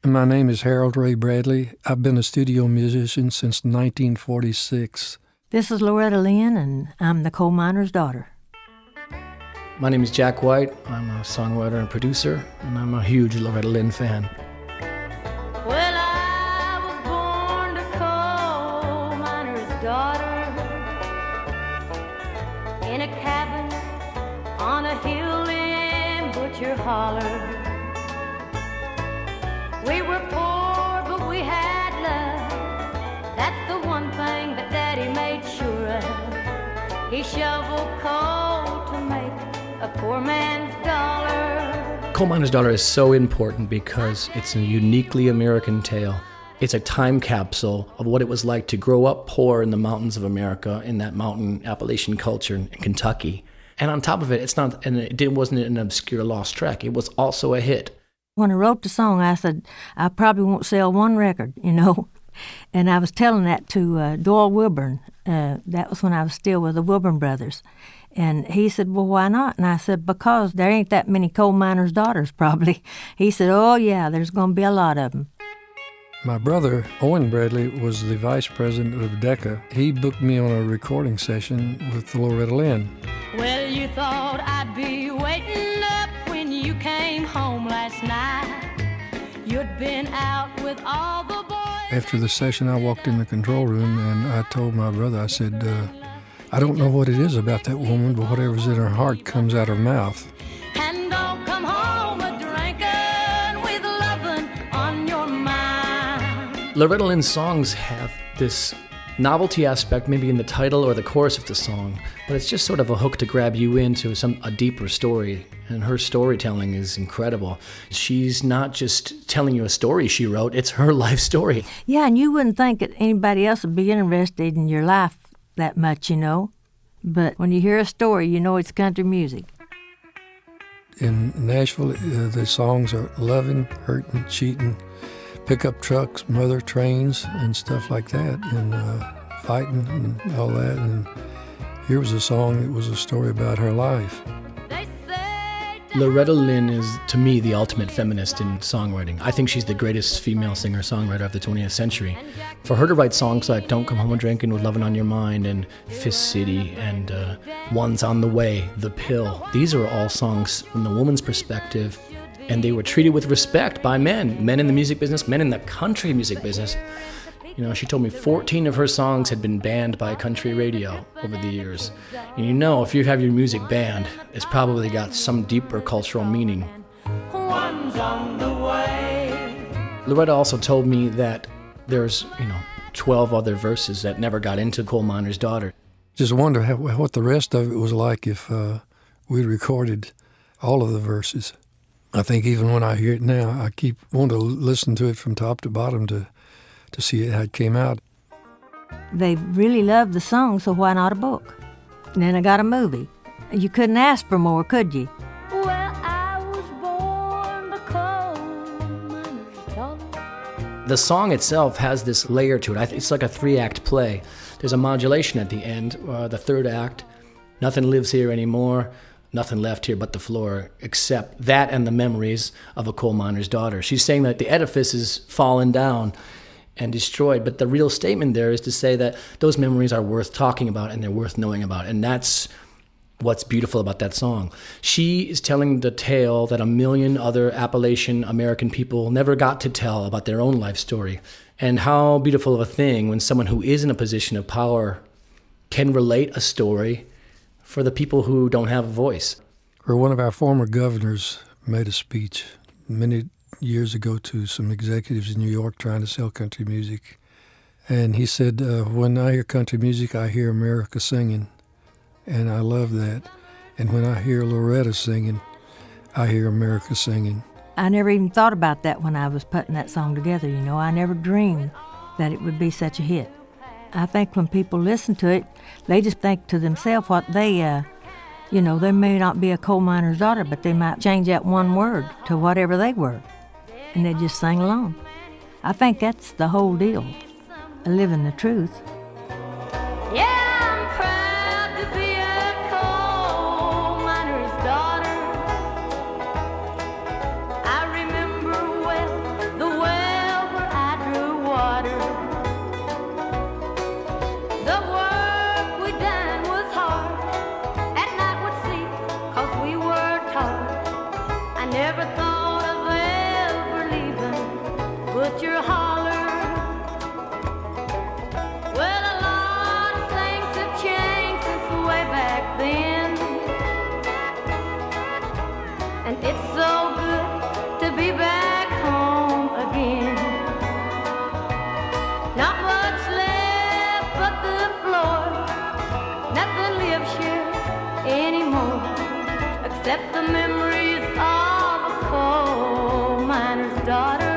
My name is Harold Ray Bradley. I've been a studio musician since 1946. This is Loretta Lynn, and I'm the coal miner's daughter. My name is Jack White. I'm a songwriter and producer, and I'm a huge Loretta Lynn fan. Well, I was born a coal miner's daughter in a cabin on a hill in Butcher Holler. We were poor, but we had love. That's the one thing that Daddy made sure of. He shoveled coal to make a poor man's dollar. Coal Miner's Daughter is so important because it's a uniquely American tale. It's a time capsule of what it was like to grow up poor in the mountains of America, in that mountain Appalachian culture in Kentucky. And on top of it, it wasn't an obscure lost track. It was also a hit. When I wrote the song, I said, I probably won't sell one record, And I was telling that to Doyle Wilburn. That was when I was still with the Wilburn brothers. And he said, well, why not? And I said, because there ain't that many coal miners' daughters, probably. He said, oh, yeah, there's going to be a lot of them. My brother, Owen Bradley, was the vice president of Decca. He booked me on a recording session with Loretta Lynn. Well, you thought I'd be waiting up when you came home last night. You'd been out with all the boys. After the session, I walked in the control room and I told my brother, I said, I don't know what it is about that woman, but whatever's in her heart comes out her mouth. And don't come home a-drinking with lovin' on your mind. Loretta Lynn's songs have this novelty aspect, maybe in the title or the chorus of the song, but it's just sort of a hook to grab you into a deeper story, and her storytelling is incredible. She's not just telling you a story she wrote, it's her life story. Yeah, and you wouldn't think that anybody else would be interested in your life that much, But when you hear a story, you know it's country music. In Nashville, the songs are loving, hurting, cheating, pickup trucks, mother trains, and stuff like that, and fighting and all that. And here was a song that was a story about her life. Loretta Lynn is, to me, the ultimate feminist in songwriting. I think she's the greatest female singer-songwriter of the 20th century. For her to write songs like Don't Come Home a-Drinkin' with Lovin' on Your Mind and Fist City and One's on the Way, The Pill, these are all songs from the woman's perspective, and they were treated with respect by men in the music business, men in the country music business. She told me 14 of her songs had been banned by country radio over the years. And if you have your music banned, it's probably got some deeper cultural meaning. One's on the way. Loretta also told me that there's, 12 other verses that never got into Coal Miner's Daughter. Just wonder what the rest of it was like if we'd recorded all of the verses. I think even when I hear it now, I keep wanting to listen to it from top to bottom to see how it came out. They really loved the song, so why not a book? And then I got a movie. You couldn't ask for more, could you? Well, I was born a coal miner's daughter. The song itself has this layer to it. It's like a 3-act play. There's a modulation at the end, the third act. Nothing lives here anymore. Nothing left here but the floor, except that and the memories of a coal miner's daughter. She's saying that the edifice is fallen down and destroyed, but the real statement there is to say that those memories are worth talking about and they're worth knowing about, and that's what's beautiful about that song. She is telling the tale that a million other Appalachian American people never got to tell about their own life story, and how beautiful of a thing when someone who is in a position of power can relate a story for the people who don't have a voice. One of our former governors made a speech many years ago to some executives in New York trying to sell country music. And he said, when I hear country music, I hear America singing. And I love that. And when I hear Loretta singing, I hear America singing. I never even thought about that when I was putting that song together, I never dreamed that it would be such a hit. I think when people listen to it, they just think to themselves what they, they may not be a coal miner's daughter, but they might change that one word to whatever they were. And they just sing along. I think that's the whole deal, living the truth. Yeah, I'm proud to be a coal miner's daughter. I remember well the way never thought of ever leaving Butcher Holler. Well, a lot of things have changed since way back then, and it's so good to be back home again. Not much left but the floor, nothing lives here anymore except the memories of a coal miner's daughter.